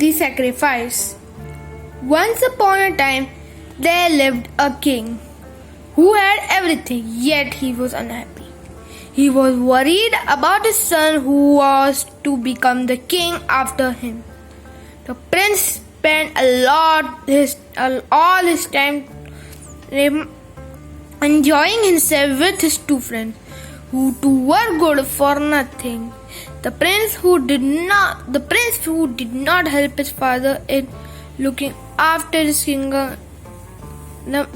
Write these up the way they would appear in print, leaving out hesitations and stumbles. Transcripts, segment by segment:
the sacrifice. Once upon a time, there lived a king who had everything, yet he was unhappy. He was worried about his son who was to become the king after him. The prince spent all his time enjoying himself with his two friends, who too were good for nothing. The prince who did not help his father in looking after his kingdom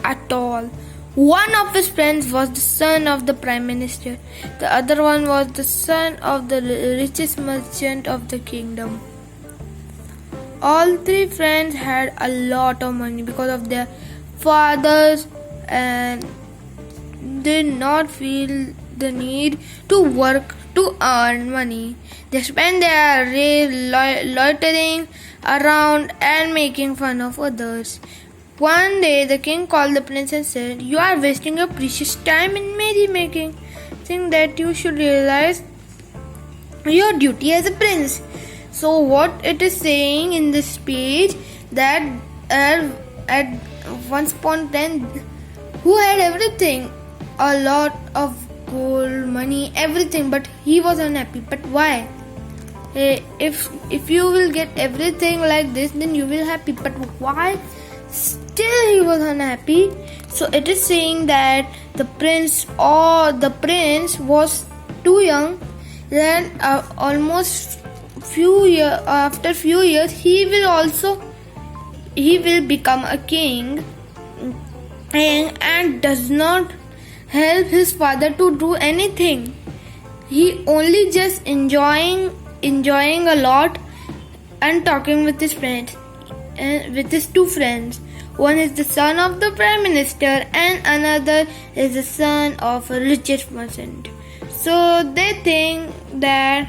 at all. One of his friends was the son of the prime minister. The other one was the son of the richest merchant of the kingdom. All three friends had a lot of money because of their fathers and did not feel the need to work to earn money. They spent their day loitering around and making fun of others. One day the king called the prince and said, "You are wasting your precious time in merrymaking. Think that you should realize your duty as a prince." So what it is saying in this page that at once upon a time who had everything, a lot of gold, money, everything, but he was unhappy. But why? If you will get everything like this, then you will happy. But why? Still he was unhappy. So it is saying that the prince was too young. Then after few years he will become a king and does not help his father to do anything. He only just enjoying a lot and talking with his friends and with his two friends. One is the son of the prime minister and another is the son of a richest merchant. So they think that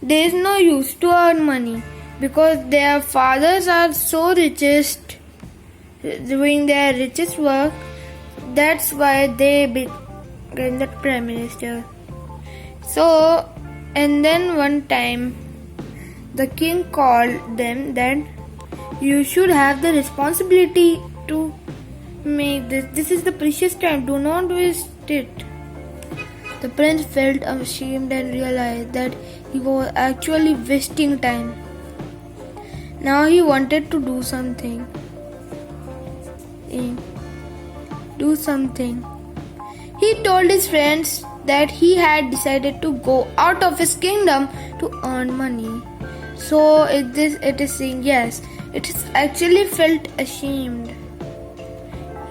there is no use to earn money because their fathers are so richest doing their richest work. That's why they became the prime minister. So, and then one time the king called them that you should have the responsibility to make this. This is the precious time. Do not waste it. The prince felt ashamed and realized that he was actually wasting time. Now he wanted to do something. He told his friends that he had decided to go out of his kingdom to earn money. So it is saying yes, it is actually felt ashamed.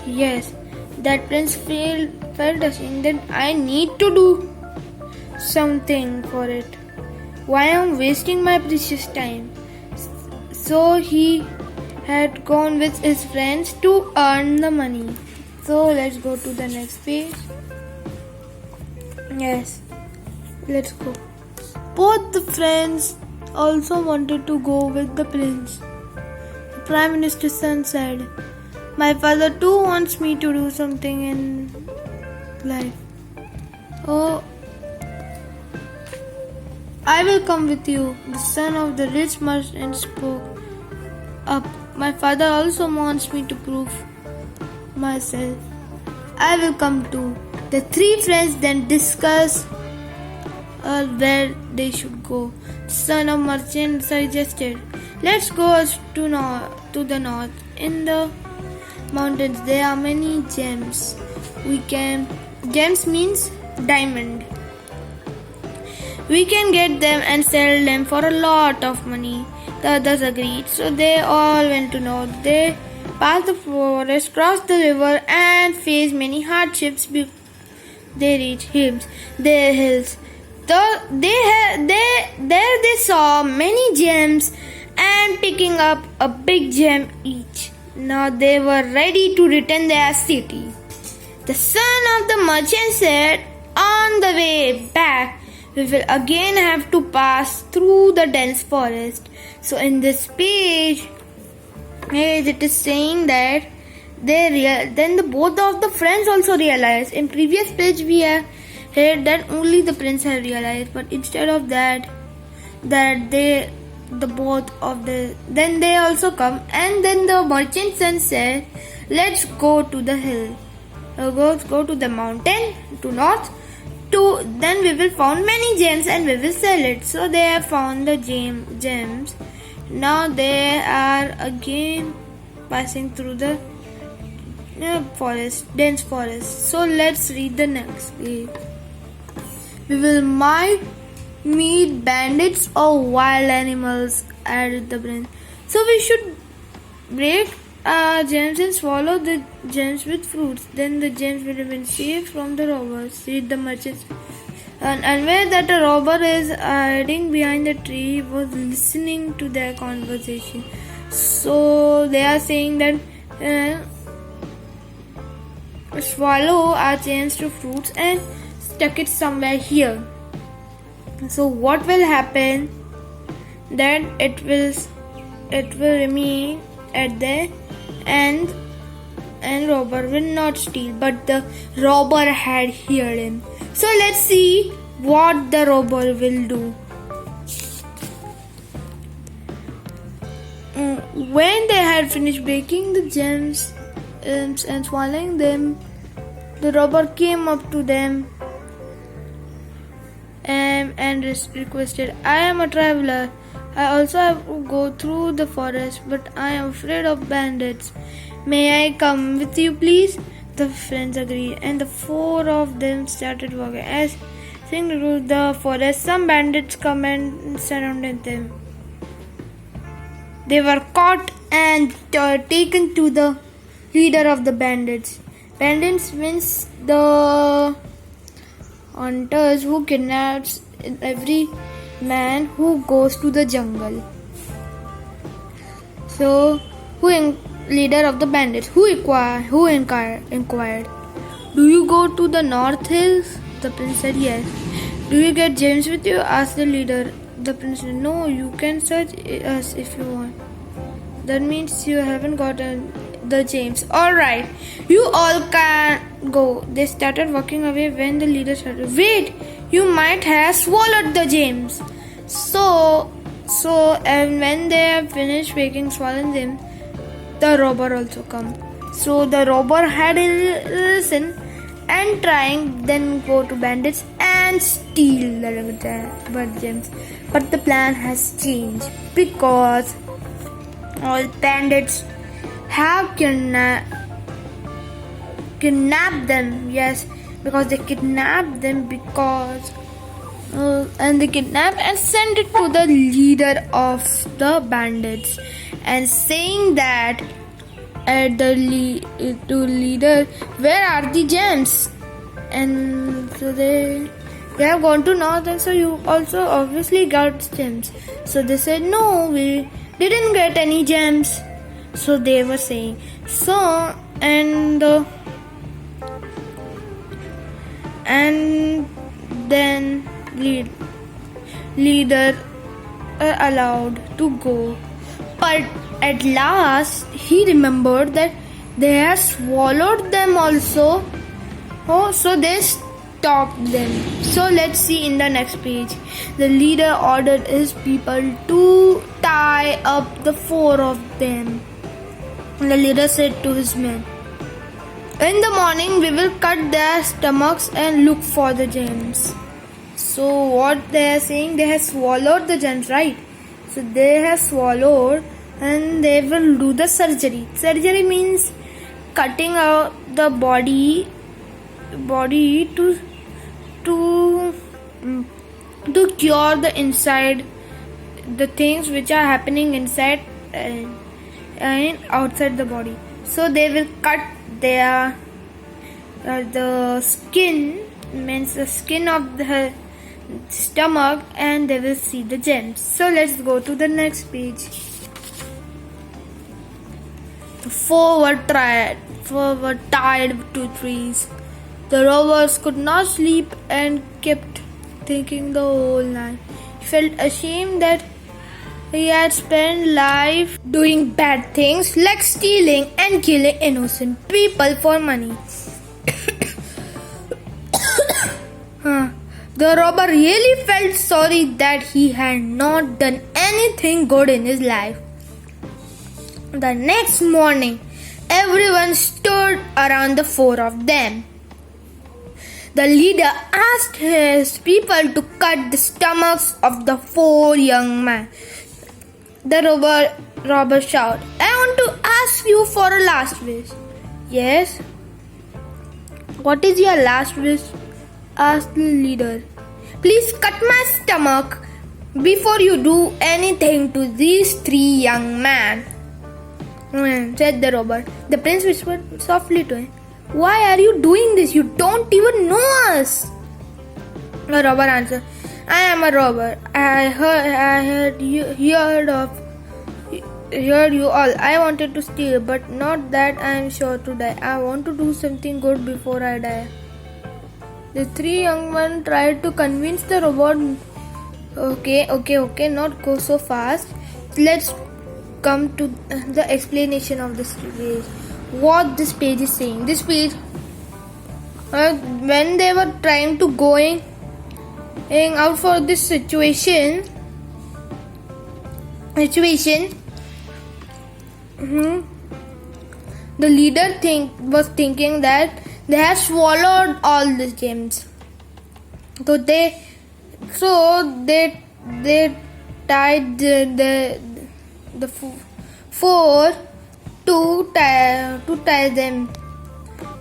Yes, that prince felt ashamed that I need to do something for it. Why am I wasting my precious time? So he had gone with his friends to earn the money. So let's go to the next page. Yes, let's go. Both the friends also wanted to go with the prince. The prime minister's son said, "My father too wants me to do something in life. Oh, I will come with you." The son of the rich merchant spoke up. "My father also wants me to prove myself. I will come too." The three friends then discussed where they should go. The son of merchant suggested, "Let's go to the north. In the mountains there are many gems. Gems means diamond. We can get them and sell them for a lot of money." The others agreed. So they all went to north. They passed the forest, crossed the river, and faced many hardships. They reached their hills. There they saw many gems and picking up a big gem each. Now they were ready to return their city. The son of the merchant said, "On the way back, we will again have to pass through the dense forest." So in this page, it is saying that both of the friends also realized. In previous page we have heard that only the prince had realized, but instead of that, that the both of the then they also come, and then the merchant son said, let's go to the hill, go to the mountain to north, to then we will find many gems and we will sell it. So they have found the gems. Now they are again passing through the dense forest. So let's read the next page. We will might meet bandits or wild animals, added the prince. So we should break gems and swallow the gems with fruits. Then the gems will remain safe from the robbers, said the merchant. And unaware that a robber is hiding behind the tree, was listening to their conversation. So they are saying that swallow our gems to fruits and stuck it somewhere here. So what will happen? That it will remain at the end, and robber will not steal. But the robber had heard him. So let's see what the robber will do. When they had finished breaking the gems and swallowing them, the robber came up to them and requested, I am a traveler. I also have to go through the forest, but I am afraid of bandits. May I come with you, please? The friends agreed, and the four of them started walking. As they through the forest, some bandits come and surrounded them. They were caught and taken to the leader of the bandits. Bandits means the hunters who kidnaps every man who goes to the jungle. So, leader of the bandits who inquired, do you go to the north hills? The prince said yes. Do you get gems with you? Asked the leader. The prince said, no, you can search us if you want. That means you haven't gotten the gems. Alright, you all can go. They started walking away when the leader said, wait, you might have swallowed the gems. So and when they have finished swallowing them, the robber also come. So the robber had listened and trying then go to bandits and steal the gems. But the plan has changed because all bandits have kidnapped them. Yes, because they kidnapped them because and they kidnapped and sent it to the leader of the bandits, and saying that to leader, where are the gems? And so they have gone to north, and so you also obviously got gems. So they said, no, we didn't get any gems. So they were saying so, and then leader allowed to go. But at last he remembered that they had swallowed them also. Oh, so they stopped them. So let's see in the next page. The leader ordered his people to tie up the four of them. The leader said to his men, in the morning we will cut their stomachs and look for the gems. So what they are saying, they have swallowed the gems, right? So they have swallowed and they will do the surgery. Surgery means cutting out the body to cure the inside, the things which are happening inside and outside the body. So they will cut their the skin, means the skin of the stomach, and they will see the gems. So let's go to the next page. The four were tied to trees. The robbers could not sleep and kept thinking the whole night. He felt ashamed that he had spent life doing bad things like stealing and killing innocent people for money. The robber really felt sorry that he had not done anything good in his life. The next morning, everyone stood around the four of them. The leader asked his people to cut the stomachs of the four young men. The robber shouted, "I want to ask you for a last wish." "Yes." "What is your last wish?" asked the leader. "Please cut my stomach before you do anything to these three young men," said the robber. The prince whispered softly to him, "Why are you doing this? You don't even know us." The robber answered, "I am a robber. I heard you all. I wanted to steal, but not that I am sure to die. I want to do something good before I die." The three young men tried to convince the robot. Okay, not go so fast. Let's come to the explanation of this page. What this page is saying. This page, when they were trying to going out for this situation, the leader was thinking that they have swallowed all the gems. So they tied the four to tie them.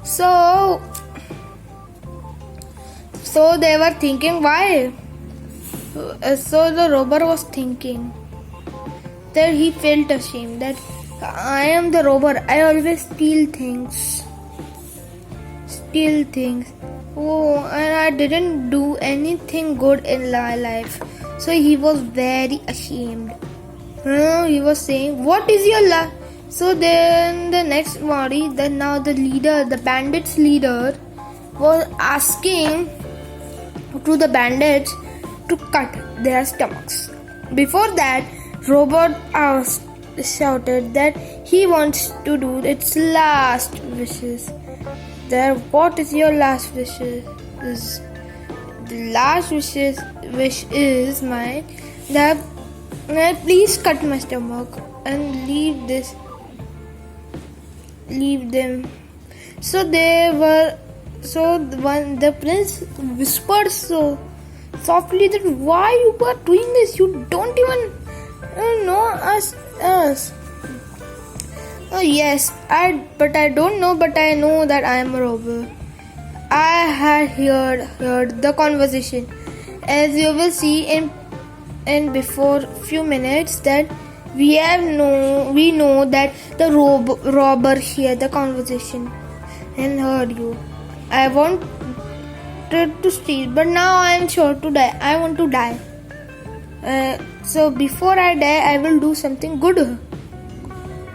So they were thinking why. So the robber was thinking that he felt ashamed that I am the robber. I always steal things. Oh, and I didn't do anything good in my life. So he was very ashamed. He was saying, "What is your last?" So then the next morning, now the leader, the bandits leader, was asking to the bandits to cut their stomachs. Before that, robot shouted that he wants to do its last wishes. What is your last wishes? The last wish is mine. That please cut my stomach and leave them. So the prince whispered so softly that why you are doing this? You don't even know us. Oh yes, I don't know, but I know that I am a robber. I had heard the conversation, as you will see in before few minutes that we know that the robber heard the conversation and heard you. I wanted to steal, but now I am sure to die. I want to die. So before I die, I will do something good.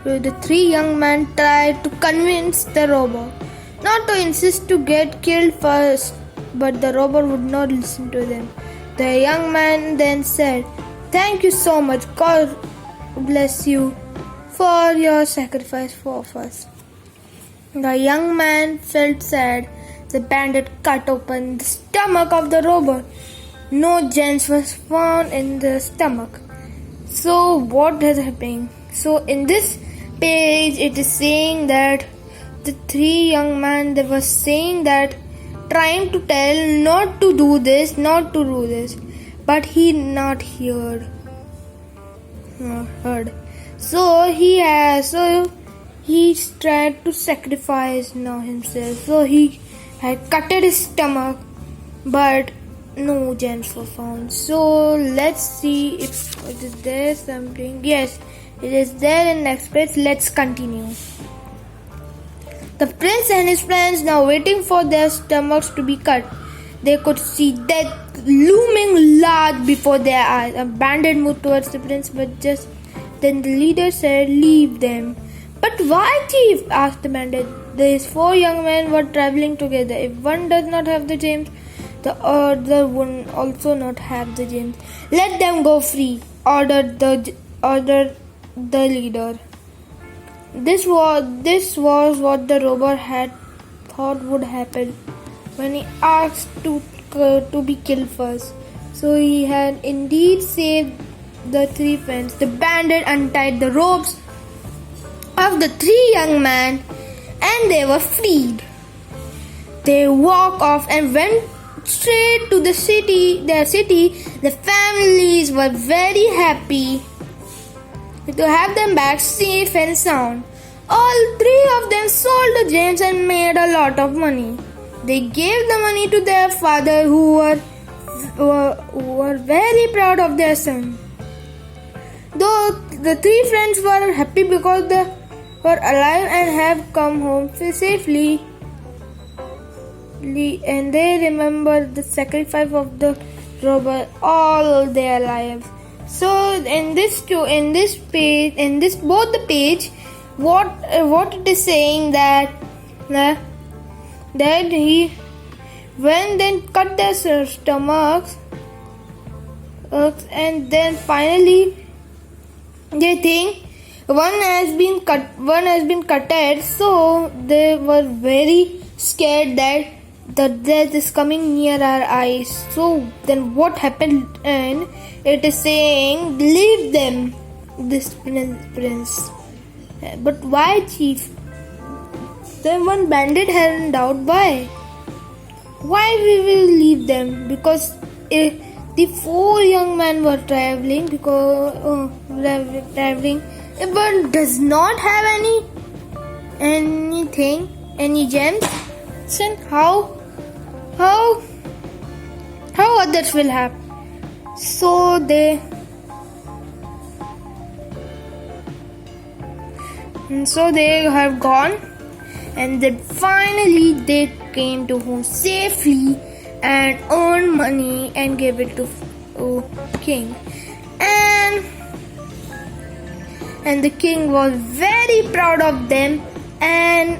The three young men tried to convince the robber not to insist to get killed first, but the robber would not listen to them. The young man then said, "Thank you so much. God bless you for your sacrifice for us." The young man felt sad. The bandit cut open the stomach of the robber. No gems was found in the stomach. So what has happened? So in this page it is saying that the three young men, they were saying that, trying to tell not to do this, but he not heard. So he tried to sacrifice now himself. So he had cut his stomach, but no gems were found. So let's see if it is there something. Yes, it is there in next page. Let's continue. The prince and his friends now waiting for their stomachs to be cut. They could see death looming large before their eyes. A bandit moved towards the prince, but just then the leader said, "Leave them." "But why, chief?" asked the bandit. "These four young men were traveling together. If one does not have the gems, the other would also not have the gems. Let them go free," ordered the leader. This was what the robber had thought would happen when he asked to to be killed first. So he had indeed saved the three friends. The bandit untied the ropes of the three young men and they were freed. They walked off and went straight to their city. The families were very happy to have them back safe and sound. All three of them sold the gems and made a lot of money. They gave the money to their father who were very proud of their son. Though the three friends were happy because they were alive and have come home safely, and they remember the sacrifice of the robber all their lives. So in both the page, what it is saying that he when then cut their stomachs and then finally they think one has been cutted, so they were very scared that the death is coming near our eyes. So then what happened? And it is saying, leave them, this prince. But why, chief? Then one bandit had doubt why. Why we will leave them? Because the four young men were traveling but does not have any gems. So how others will have? So they have gone, and then finally they came to home safely and earned money and gave it to king, and the king was very proud of them and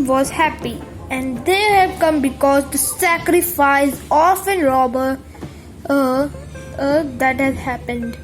was happy. And they have come because the sacrifice of a robber that has happened.